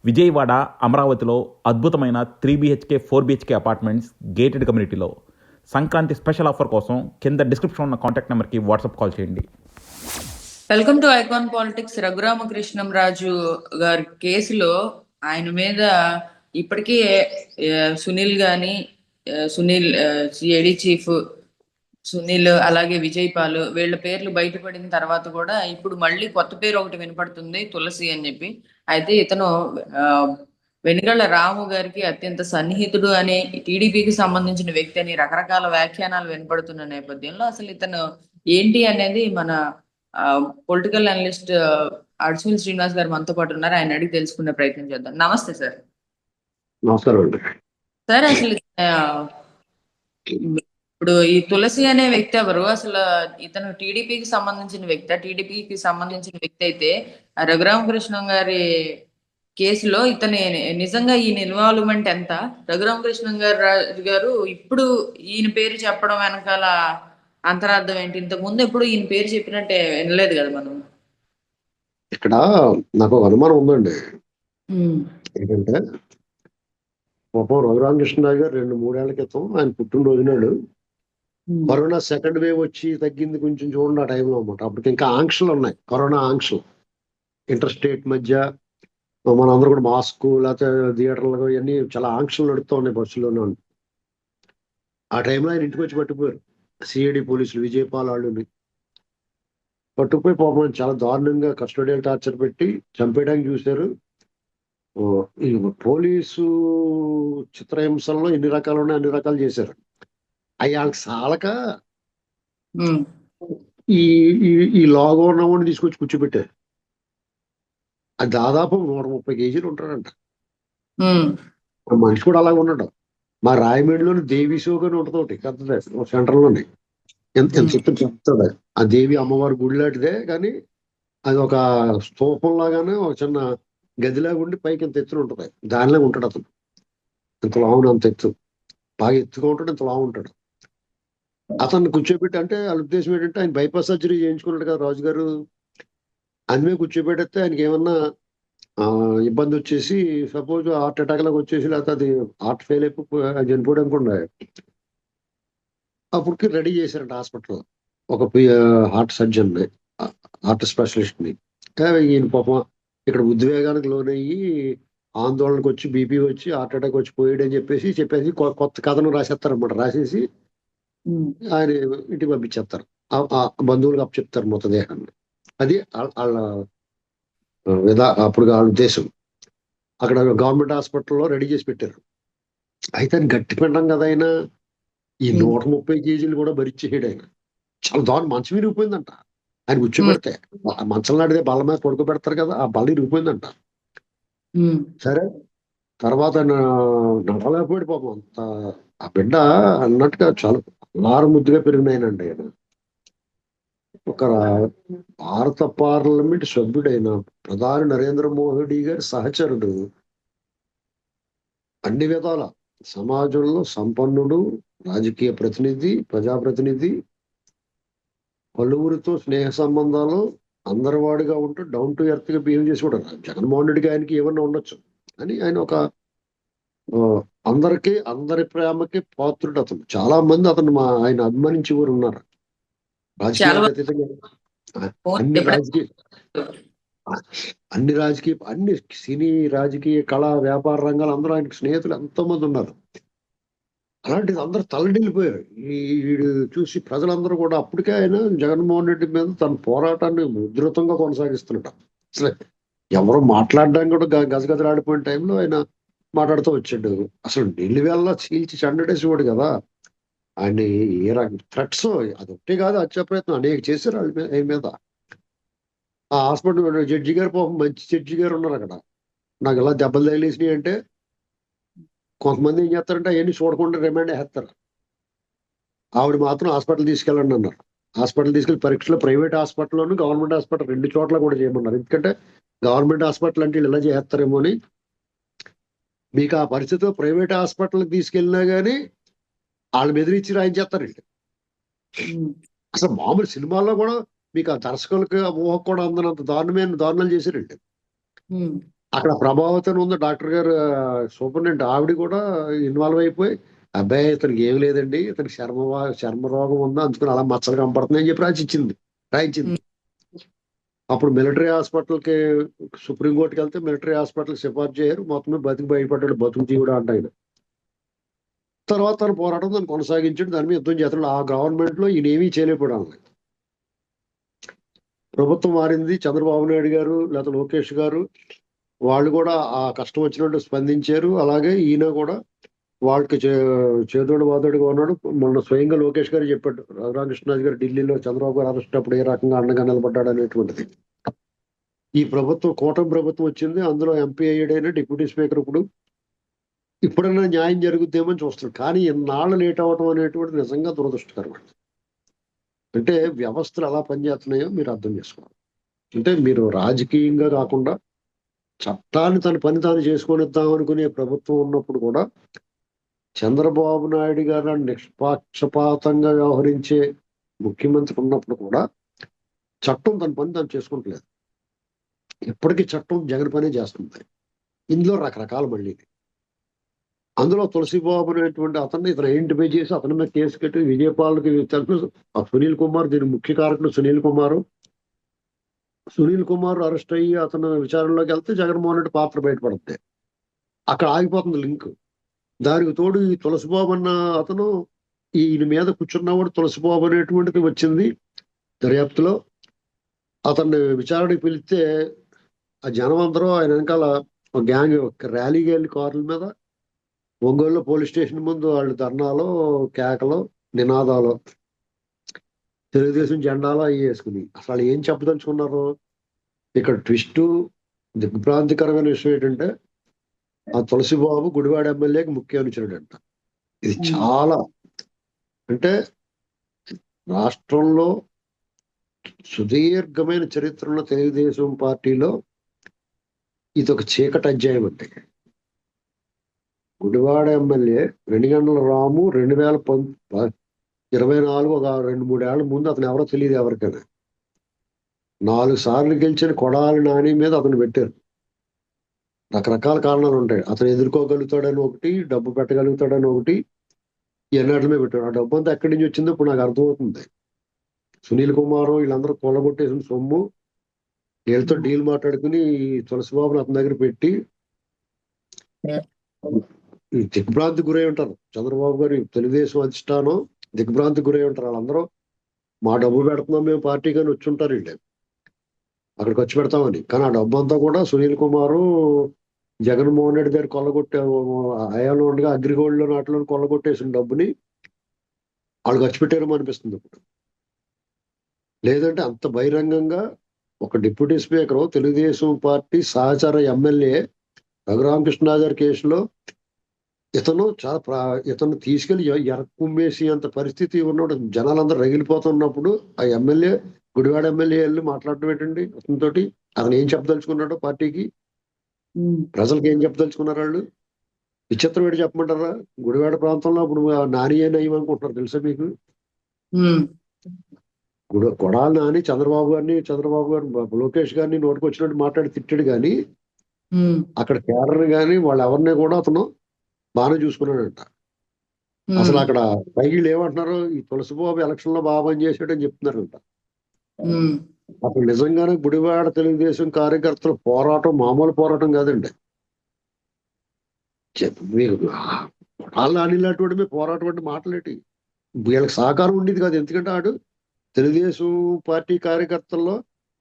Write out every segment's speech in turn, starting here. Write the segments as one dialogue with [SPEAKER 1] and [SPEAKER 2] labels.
[SPEAKER 1] విజయవాడ, అమరావతిలో అద్భుతమైన 3 BHK 4 BHK apartments gated కమ్యూనిటీలో సంక్రాంతి స్పెషల్ ఆఫర్ కోసం కింద డిస్క్రిప్షన్ ఉన్న కాంటాక్ట్ నెంబర్కి వాట్సాప్ కాల్ చేయండి.
[SPEAKER 2] Welcome to icon politics. Raghuramakrishnam Raju గారి కేసులో ఆయన మీద ఇప్పటికీ సునీల్ గాని, సునీల్ సిఐడి చీఫ్ సునీల్, అలాగే విజయ్ పాల్ వీళ్ళ పేర్లు బయటపడిన తర్వాత కూడా ఇప్పుడు మళ్ళీ కొత్త పేరు ఒకటి వినపడుతుంది, తులసి అని చెప్పి. అయితే ఇతను వెనుగళ్ల రాము గారికి అత్యంత సన్నిహితుడు అని, టీడీపీకి సంబంధించిన వ్యక్తి అని రకరకాల వ్యాఖ్యానాలు వినపడుతున్న నేపథ్యంలో అసలు ఇతను ఏంటి అనేది మన పొలిటికల్ అనలిస్ట్ అడ్సుమిల్ శ్రీనివాస్ గారు మనతో పాటు ఉన్నారు. ఆయన అడిగి తెలుసుకునే ప్రయత్నం చేద్దాం. నమస్తే సార్.
[SPEAKER 3] నమస్కారం అండి.
[SPEAKER 2] సార్, అసలు ఇప్పుడు ఈ తులసి అనే వ్యక్తి ఎవరు? అసలు ఇతను టీడీపీకి సంబంధించిన వ్యక్తి అయితే రఘురామకృష్ణం గారి కేసులో ఇతని నిజంగా ఈయన ఇన్వాల్వ్మెంట్ ఎంత? రఘురామకృష్ణం గారు ఇప్పుడు ఈయన పేరు చెప్పడం వెనకాల అంతరార్థం ఏంటి? ఇంతకు ముందు ఎప్పుడు ఈయన పేరు చెప్పినట్టే వినలేదు కదా మనం.
[SPEAKER 3] ఇక్కడ నాకు ఒక అనుమానం ఉందండి. ఏంటంటే పాపం రఘురామకృష్ణరావు గారు 2-3 ఏళ్ల క్రితం ఆయన పుట్టినరోజు నాడు కరోనా సెకండ్ వేవ్ వచ్చి తగ్గింది కొంచెం చూడండి ఆ టైంలో అన్నమాట. అప్పటికి ఇంకా ఆంక్షలు ఉన్నాయి, కరోనా ఆంక్షలు. ఇంటర్ స్టేట్ మధ్య మనందరూ కూడా మాస్క్ లేకపోతే థియేటర్లు ఇవన్నీ చాలా ఆంక్షలు నడుస్తూ ఉన్నాయి బస్సులోనే. ఆ టైంలో ఆయన ఇంటికి వచ్చి పట్టుకుపోయారు సిఐడి పోలీసులు, విజయపాల్ వాళ్ళని పట్టుకుపోయి పాపం చాలా దారుణంగా కస్టోడియల్ టార్చర్ పెట్టి చంపేయడానికి చూశారు. ఈ పోలీసు చిత్రహింసల్లో ఎన్ని రకాలు ఉన్నాయి అన్ని రకాలు చేశారు. అవి వాళ్ళకి సాలక ఈ లాగో ఉన్నవాడిని తీసుకొచ్చి కూర్చోబెట్టారు. అది దాదాపు 130 కేజీలు ఉంటాడంట. మనిషి కూడా అలాగే ఉన్నాడు. మా రాయమేడిలోని దేవి షోక్ అని ఉంటుంది ఒకటి పెద్దదే సెంటర్లోని. ఎంత చెప్తుంది. ఆ దేవి అమ్మవారి గుడి లాంటిదే, కానీ అది ఒక స్తూపం లాగానే ఒక చిన్న గదిలాగా ఉండి పైకి ఇంత ఎత్తున ఉంటుంది. దానిలాగా ఉంటాడు అతను. ఇంత లావును, అంత ఎత్తు, బాగా ఎత్తుగా ఉంటాడు, ఇంత లావు ఉంటాడు. అతన్ని కూర్చోబెట్టి, అంటే వాళ్ళ ఉద్దేశం ఏంటంటే ఆయన బైపాస్ సర్జరీ చేయించుకున్నాడు కదా రాజు గారు, అందుమే కూర్చోబెడితే ఆయనకి ఏమన్నా ఇబ్బంది వచ్చేసి, సపోజ్ హార్ట్ అటాక్ లాగా వచ్చేసి, లేకపోతే అది హార్ట్ ఫెయిల్ అయిపోయి చనిపోవడం కూడా అప్పటికి రెడీ చేశారంట హాస్పిటల్లో ఒక హార్ట్ సర్జన్, హార్ట్ స్పెషలిస్ట్ ని. ఈయన పాపం ఇక్కడ ఉద్వేగానికి లోనయ్యి ఆందోళనకు వచ్చి బీపీ వచ్చి హార్ట్ అటాక్ వచ్చి పోయాడు అని చెప్పేసి కొత్త కథను రాసేస్తారన్నమాట. రాసేసి ఆయన ఇంటికి పంపించేస్తారు, బంధువులకు అప్పచెప్తారు మృతదేహాన్ని. అది వాళ్ళ అప్పుడు వాళ్ళ ఉద్దేశం. అక్కడ గవర్నమెంట్ హాస్పిటల్లో రెడీ చేసి పెట్టారు. అయితే ఆయన గట్టి పిండం కదా, ఆయన ఈ 130 కేజీలు కూడా భరించేసాడు ఆయన. చాలా దారుణం. మంచం విరిగిపోయిందంట ఆయన కూర్చోబెడితే. మంచం లాంటిదే బల్ల మీద పడుకోబెడతారు కదా, ఆ బల్ల విరిగిపోయిందంట. సరే తర్వాత నడవలేకపోయాడు పాపం. అంత ఆ బిడ్డ అన్నట్టుగా చాలా అల్లారు ముద్దుగా పెరిగినాయనండి ఆయన. ఒక భారత పార్లమెంట్ సభ్యుడైన ప్రధాని నరేంద్ర మోదీ గారి సహచరుడు, అన్ని విధాల సమాజంలో సంపన్నుడు, రాజకీయ ప్రతినిధి, ప్రజాప్రతినిధి, పలువురితో స్నేహ సంబంధాలు, అందరివాడిగా ఉంటూ డౌన్ టు ఎర్త్ గా బిహేవ్ చేసి కూడా. జగన్మోహన్ రెడ్డికి ఆయనకి ఏమన్నా ఉండొచ్చు, అని ఆయన ఒక అందరి ప్రేమకి పాత్రుడు అతను. చాలా మంది అతను ఆయన అభిమానించి కూడా ఉన్నారు. రాజకీయాలకు అతీతంగా అన్ని సినీ, రాజకీయ, కళా, వ్యాపార రంగాలు అందరూ ఆయనకి స్నేహితులు ఎంతో మంది ఉన్నారు. అలాంటిది అందరూ తల్లడిల్లిపోయారు వీడు చూసి. ప్రజలందరూ కూడా అప్పటికే ఆయన జగన్మోహన్ రెడ్డి మీద తన పోరాటాన్ని ఉధృతంగా కొనసాగిస్తున్నట్ట. అసలు ఎవరు మాట్లాడడానికి కూడా గజగజలాడిపోయిన టైంలో ఆయన మాట్లాడుతూ వచ్చాడు. అసలు నీళ్ళు వేళ చీల్చి చెండడేసేవాడు కదా ఆయన. ఏ రకం థ్రెట్స్ అదొకటే కాదు, హత్యా ప్రయత్నం అనేక చేశారు ఆయన మీద. ఆ హాస్పిటల్ జడ్జి గారు పాపం మంచి జడ్జి గారు ఉన్నారు అక్కడ. నాకు ఇలా దెబ్బలు తగిలేసినాయి అంటే కొంతమంది ఏం చేస్తారంటే అవన్నీ చూడకుండా రిమాండ్ వేస్తారు. ఆవిడ మాత్రం హాస్పిటల్ తీసుకెళ్ళండి అన్నారు. హాస్పిటల్ తీసుకెళ్ళి పరీక్షలో ప్రైవేట్ హాస్పిటల్లోను గవర్నమెంట్ హాస్పిటల్ 2 చోట్ల కూడా చేయమన్నారు. ఎందుకంటే గవర్నమెంట్ హాస్పిటల్ అంటే ఇలా చేస్తారేమో అని. మీకు ఆ పరిస్థితిలో ప్రైవేట్ హాస్పిటల్కి తీసుకెళ్ళినా కానీ వాళ్ళు బెదిరించి రాయించేస్తారండి. అసలు మామూలు సినిమాల్లో కూడా మీకు ఆ దర్శకులకు ఊహకు కూడా అందనంత దారుణాలు చేశారండి. అక్కడ ప్రభావతం ఉంది డాక్టర్ గారు, సూపరింటెండెంట్ ఆవిడ కూడా ఇన్వాల్వ్ అయిపోయి, అబ్బాయి ఇతనికి ఏం లేదండి, ఇతనికి చర్మ రోగం ఉందా, అందుకని అలా మచ్చలు కనపడుతున్నాయి అని చెప్పి రాయించింది. అప్పుడు మిలిటరీ హాస్పిటల్కి, సుప్రీంకోర్టుకి వెళ్తే మిలిటరీ హాస్పిటల్ సిఫార్సు చేయరు, మొత్తం బతికి బయటపడ్డాడు, బతుకు జీవుడు అంట ఆయన. తర్వాత తన పోరాటం దాన్ని కొనసాగించాడు, దాని మీద యుద్ధం చేస్తాడు. ఆ గవర్నమెంట్ లో ఈయన ఏమీ చేయలేకపోవడం. ప్రభుత్వం మారింది, చంద్రబాబు నాయుడు గారు లేకపోతే లోకేష్ గారు వాళ్ళు కూడా ఆ కష్టం వచ్చినట్టు స్పందించారు. అలాగే ఈయన కూడా వాళ్ళకి చేదోడు వాదోడుగా ఉన్నాడు. మొన్న స్వయంగా లోకేష్ గారు చెప్పాడు, రఘురామకృష్ణరాజు గారు ఢిల్లీలో చంద్రబాబు గారు అరెస్ట్ అప్పుడు ఏ రకంగా అండగా నిలబడ్డాడు అనేటువంటిది. ఈ ప్రభుత్వం, కూటమి ప్రభుత్వం వచ్చింది, అందులో ఎంపీ అయ్యాడైనా డిప్యూటీ స్పీకర్ ఇప్పుడైనా న్యాయం జరుగుద్దేమో అని చూస్తున్నాడు. కానీ ఇన్నాళ్ళు లేట్ అవ్వటం అనేటువంటిది నిజంగా దురదృష్టకరం. అంటే వ్యవస్థలు ఎలా పనిచేస్తున్నాయో మీరు అర్థం చేసుకోవాలి. అంటే మీరు రాజకీయంగా కాకుండా చట్టాన్ని తన పని తాను చేసుకొనిద్దాం అనుకునే ప్రభుత్వం ఉన్నప్పుడు కూడా చంద్రబాబు నాయుడు గారు నిష్పక్షపాతంగా వ్యవహరించే ముఖ్యమంత్రి ఉన్నప్పుడు కూడా చట్టం తన పని తాను చేసుకుంటలేదు. ఇప్పటికీ చట్టం జగన్ పనే చేస్తుంది. ఇందులో రకరకాల మళ్ళీ అందులో తులసిబాబు అనేటువంటి అతన్ని ఇతను ఐడెంటిఫై చేసి అతని మీద కేసు కట్టి విజయపాలకి తెలుసు. ఆ సునీల్ కుమార్ దీనికి ముఖ్య కారకుడు. సునీల్ కుమార్ అరెస్ట్ అయ్యి అతను విచారణలోకి వెళ్తే జగన్మోహన్ రెడ్డి పాత్ర బయటపడుతుంది. అక్కడ ఆగిపోతుంది లింక్. దానికి తోడు ఈ తులసిబాబు అన్న అతను, ఈయన మీద కూర్చున్నవాడు తులసిబాబు అనేటువంటిది వచ్చింది దర్యాప్తులో. అతన్ని విచారణకి పిలిస్తే ఆ జనం అందరూ ఆయన వెనకాల ఒక గ్యాంగ్ ర్యాలీకి వెళ్ళి కార్ల మీద ఒంగోలు పోలీస్ స్టేషన్ ముందు వాళ్ళు ధర్నాలో, కేకలో, నినాదాలు, తెలుగుదేశం జెండాలో అవి వేసుకుని అసలు ఏం చెప్పదలుచుకున్నారు. ఇక్కడ ట్విస్ట్, దిగ్భ్రాంతికరమైన విషయం ఏంటంటే ఆ తులసిబాబు గుడివాడ ఎమ్మెల్యేకి ముఖ్య అనుచరుడు అంట. ఇది చాలా, అంటే రాష్ట్రంలో సుదీర్ఘమైన చరిత్ర ఉన్న తెలుగుదేశం పార్టీలో ఇది ఒక చీకటి అధ్యాయం. అంటే గుడివాడ ఎమ్మెల్యే వెనిగండ్ల రాము 2024 ఒక 2-3 ఏళ్ల ముందు అతను ఎవరో తెలియదు ఎవరికైనా. 4 సార్లు గెలిచిన కొడాలి నాని మీద అతను పెట్టారు. రకరకాల కారణాలు ఉంటాయి. అతను ఎదుర్కోగలుగుతాడని ఒకటి, డబ్బు పెట్టగలుగుతాడని ఒకటి, ఎన్నట్ల మీద పెట్టాడు. ఆ డబ్బు అంతా ఎక్కడి నుంచి వచ్చిందో ఇప్పుడు నాకు అర్థమవుతుంది. సునీల్ కుమార్ వీళ్ళందరూ కొల్లగొట్టేసిన సొమ్ము వీళ్ళతో డీల్ మాట్లాడుకుని తులసిబాబుని అతని దగ్గర పెట్టి దిగ్భ్రాంతి గురై ఉంటారు. చంద్రబాబు గారు తెలుగుదేశం అధిష్టానం దిగ్భ్రాంతి గురై ఉంటారు. వాళ్ళందరూ మా డబ్బు పెడుతున్నాం మేము పార్టీ కానీ వచ్చి ఉంటారు వీళ్ళు అక్కడ ఖర్చు పెడతామని. కానీ ఆ డబ్బు అంతా కూడా సునీల్ కుమారు జగన్మోహన్ రెడ్డి గారు కొల్లగొట్టే హయాంలో ఉండగా అగ్రిగోల్డ్ లో నాటిలో కొల్లగొట్టేసిన డబ్బుని వాళ్ళు ఖర్చు పెట్టారేమో అనిపిస్తుంది ఇప్పుడు. లేదంటే అంత బహిరంగంగా ఒక డిప్యూటీ స్పీకర్, తెలుగుదేశం పార్టీ సహచర ఎమ్మెల్యే రఘురామకృష్ణరాజు గారి కేసులో ఇతను తీసుకెళ్లి ఎరక్కుమ్మేసి అంత పరిస్థితి ఉన్నప్పుడు జనాలందరూ రగిలిపోతున్నప్పుడు ఆ ఎమ్మెల్యే, గుడివాడ ఎమ్మెల్యే వెళ్ళి మాట్లాడటం ఏంటండి అతనితోటి? అతను ఏం చెప్పదలుచుకున్నాడో పార్టీకి, ప్రజలకు ఏం చెప్పదలుచుకున్నారు వాళ్ళు? విచిత్రం ఏంటి చెప్పమంటారా? గుడివాడ ప్రాంతంలో ఇప్పుడు నాని అని అయ్యమనుకుంటున్నారు తెలుసా మీకు? కొడాలి నాని చంద్రబాబు గారు లోకేష్ గారిని నోటికి వచ్చినట్టు మాట్లాడి తిట్టాడు. కానీ అక్కడ కేడర్ గాని వాళ్ళు ఎవరిని కూడా అతను బాగానే చూసుకున్నాడంట. అసలు అక్కడ పైకి ఏమంటున్నారు, ఈ తులసిబాబు ఎలక్షన్ లో బాగా పనిచేసాడని చెప్తున్నారంట. అప్పుడు నిజంగానే గుడివాడ తెలుగుదేశం కార్యకర్తల పోరాటం మామూలు పోరాటం కాదండి. మీరు కొడాలి నాని లాంటి మీద పోరాటం అంటే మాటలేటి, వీళ్ళకి సహకారం ఉండేది కాదు. ఎందుకంటే ఆడు తెలుగుదేశం పార్టీ కార్యకర్తల్లో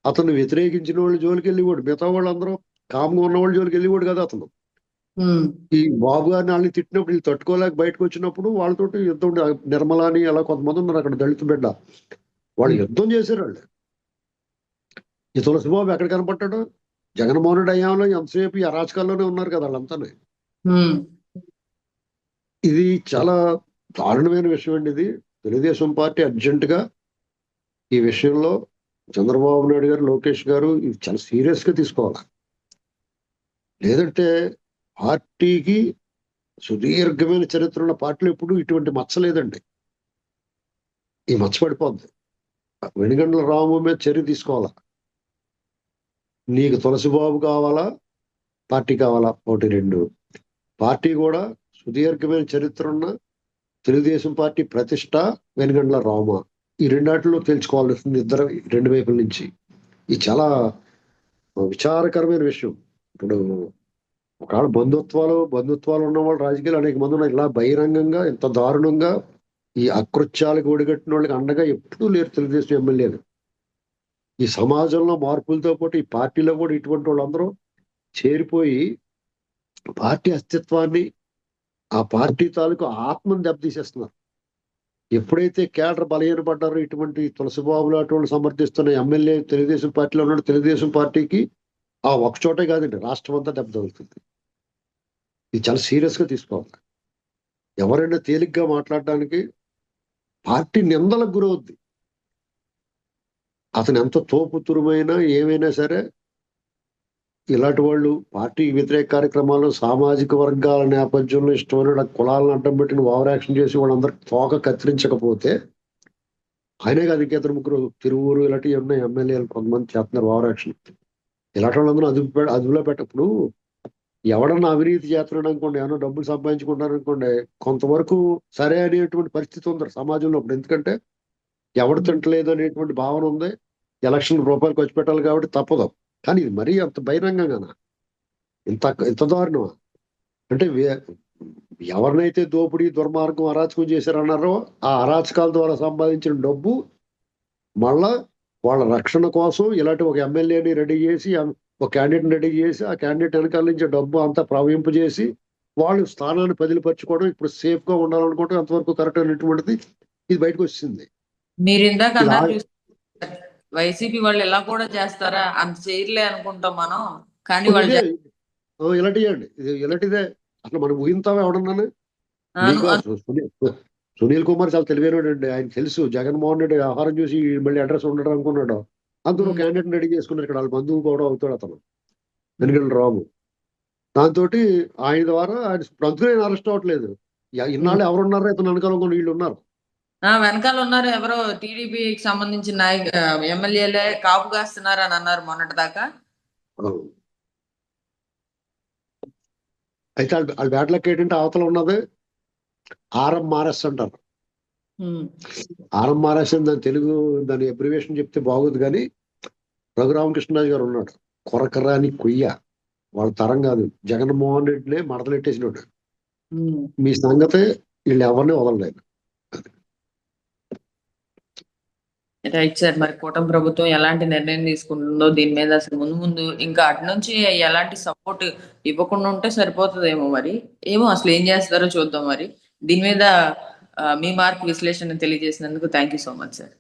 [SPEAKER 3] అతను వ్యతిరేకించిన వాళ్ళు జోలికి వెళ్ళివాడు, మిగతా వాళ్ళందరూ కామ్గా ఉన్న వాళ్ళ జోలికి వెళ్ళివాడు కదా అతను. ఈ బాబు గారిని వాళ్ళని తిట్టినప్పుడు వీళ్ళు తట్టుకోలేక బయటకు వచ్చినప్పుడు వాళ్ళతోటి యుద్ధం, నిర్మలాని అలా కొంతమంది ఉన్నారు అక్కడ దళిత బిడ్డ, వాళ్ళు యుద్ధం చేశారు. వాళ్ళు ఈ తులసిబాబు ఎక్కడ కనపడ్డాడు? జగన్మోహన్ రెడ్డి అయ్యాంలో ఎంతసేపు ఈ అరాచకాల్లోనే ఉన్నారు కదా వాళ్ళంతానే. ఇది చాలా దారుణమైన విషయం అండి. ఇది తెలుగుదేశం పార్టీ అర్జెంట్ గా ఈ విషయంలో చంద్రబాబు నాయుడు గారు, లోకేష్ గారు ఇది చాలా సీరియస్ గా తీసుకోవాలి. లేదంటే పార్టీకి సుదీర్ఘమైన చరిత్ర ఉన్న పార్టీలో ఎప్పుడు ఇటువంటి మచ్చ లేదండి. ఈ మచ్చ పడిపోద్ది. వెనిగండ్ల రాము మీద చర్య తీసుకోవాలా. నీకు తులసిబాబు కావాలా, పార్టీ కావాలా? 1, 2 పార్టీ కూడా సుదీర్ఘమైన చరిత్ర ఉన్న తెలుగుదేశం పార్టీ ప్రతిష్ట వెనుగండ్ల రామ. ఈ రెండాటిలో తెలుసుకోవాల్సింది ఇద్దరు, 2 వైపుల నుంచి. ఇది చాలా విచారకరమైన విషయం. ఇప్పుడు ఒకవేళ బంధుత్వాలు ఉన్నవాళ్ళు రాజకీయాలు అనేక మంది ఉన్నారు. ఇలా బహిరంగంగా ఇంత దారుణంగా ఈ అకృత్యాలకు ఒడిగట్టిన వాళ్ళకి అండగా ఎప్పుడూ లేరు తెలుగుదేశం ఎమ్మెల్యేలు. ఈ సమాజంలో మార్పులతో పాటు ఈ పార్టీలో కూడా ఇటువంటి వాళ్ళందరూ చేరిపోయి పార్టీ అస్తిత్వాన్ని, ఆ పార్టీ తాలూకు ఆత్మను దెబ్బతీసేస్తున్నారు. ఎప్పుడైతే కేడర్ బలహీనపడ్డారో ఇటువంటి తులసిబాబులు అటువంటి సమర్థిస్తున్న ఎమ్మెల్యే తెలుగుదేశం పార్టీలో ఉన్న తెలుగుదేశం పార్టీకి ఆ ఒక చోటే కాదండి, రాష్ట్రం అంతా దెబ్బ తగులుతుంది. ఇది చాలా సీరియస్ గా తీసుకోవాలి. ఎవరైనా తేలిగ్గా మాట్లాడడానికి పార్టీ నిందలకు గురవుద్ది. అతను ఎంత తోపు తురుమైనా ఏమైనా సరే ఇలాంటి వాళ్ళు పార్టీ వ్యతిరేక కార్యక్రమాలు, సామాజిక వర్గాల నేపథ్యంలో ఇష్టమైన కులాలను అడ్డం పెట్టిన ఓవర్ యాక్షన్ చేసి వాళ్ళందరికీ తోక కత్తిరించకపోతే, ఆయనే కాదు ఇంక 2-3 తిరువూరు ఇలాంటివి ఉన్నాయి ఎమ్మెల్యేలు కొంతమంది చేస్తున్నారు ఓవర్ యాక్షన్. ఇలాంటి వాళ్ళందరూ అదుపులో పెట్టప్పుడు ఎవడన్నా అవినీతి చేస్తున్నాడు అనుకోండి, ఏమన్నా డబ్బులు సంపాదించుకుంటారు అనుకోండి, కొంతవరకు సరే అనేటువంటి పరిస్థితి ఉంది సమాజంలో ఇప్పుడు. ఎందుకంటే ఎవడు తింటలేదు అనేటువంటి భావన ఉంది. ఎలక్షన్ రూపాయలు ఖర్చు పెట్టాలి కాబట్టి తప్పదు. కానీ ఇది మరీ అంత బహిరంగంగానా, ఇంత దారుణమా? అంటే ఎవరినైతే దోపిడీ, దుర్మార్గం, అరాచకం చేశారన్నారో ఆ అరాచకాల ద్వారా సంపాదించిన డబ్బు మళ్ళా వాళ్ళ రక్షణ కోసం ఇలాంటి ఒక ఎమ్మెల్యేని రెడీ చేసి, ఒక క్యాండిడేట్ని రెడీ చేసి, ఆ క్యాండిడేట్ వెనకాల నుంచి డబ్బు అంతా ప్రవహింపజేసి వాళ్ళు స్థానాన్ని బదిలిపరచుకోవడం, ఇప్పుడు సేఫ్ గా ఉండాలనుకోవడం ఎంతవరకు కరెక్ట్ అనేటువంటిది ఇది బయటకు వచ్చింది.
[SPEAKER 2] మీరు ఇందాక అన్నారు వైసీపీ వాళ్ళు ఎలా కూడా చేస్తారా, అంత చేయలే అనుకుంటాం మనం, కానీ వాళ్ళు
[SPEAKER 3] ఇలాంటిదే అసలు మనం ఊహింతావా ఎవడన్నాను? సునీల్ కుమార్ చాలా తెలివైనడు అండి. ఆయన తెలుసు జగన్మోహన్ రెడ్డి ఆహారం చూసి మళ్ళీ అడ్రస్ ఉండడం అనుకున్నాడు. అందులో క్యాండిడేట్ రెడీ చేసుకున్నారు. ఇక్కడ వాళ్ళ బంధువు కూడా అవుతాడు అతను, వెనుగండ్ల రాము. దాంతో ఆయన ద్వారా ఆయన అందుకనే అరెస్ట్ అవ్వట్లేదు. ఇన్నాళ్ళు ఎవరున్నారో ఇతను వెనకాల వీళ్ళు ఉన్నారు.
[SPEAKER 2] వెనకాల ఉన్నారు ఎవరో టీడీపీకి సంబంధించిన ఎమ్మెల్యేలే కాపు కాస్తున్నారు అని అన్నారు మొన్నటి దాకా.
[SPEAKER 3] అయితే వాళ్ళ బ్యాట్లకి ఏంటంటే అవతల ఉన్నది ఆర్ఎంఆర్ఎస్ అంటారు. ఆర్ఎంఆర్ఎస్ అని దాని అబ్రివేషన్ చెప్తే బాగోదు, కానీ రఘురామకృష్ణరాజు గారు ఉన్నాడు, కొరకరాని కొయ్య. వాళ్ళ తరం కాదు, జగన్మోహన్ రెడ్డినే మడతలెట్టేసినాడు. మీ సంగతే వీళ్ళు ఎవరిని వదలలేదు.
[SPEAKER 2] Right sir. మరి కూటమి ప్రభుత్వం ఎలాంటి నిర్ణయం తీసుకుంటుందో దీని మీద అసలు ముందు ఇంకా అటు నుంచి ఎలాంటి సపోర్ట్ ఇవ్వకుండా ఉంటే సరిపోతుందేమో. మరి ఏమో అసలు ఏం చేస్తారో చూద్దాం. మరి దీని మీద మీ మార్క్ విశ్లేషణ తెలియజేసినందుకు thank you so much sir.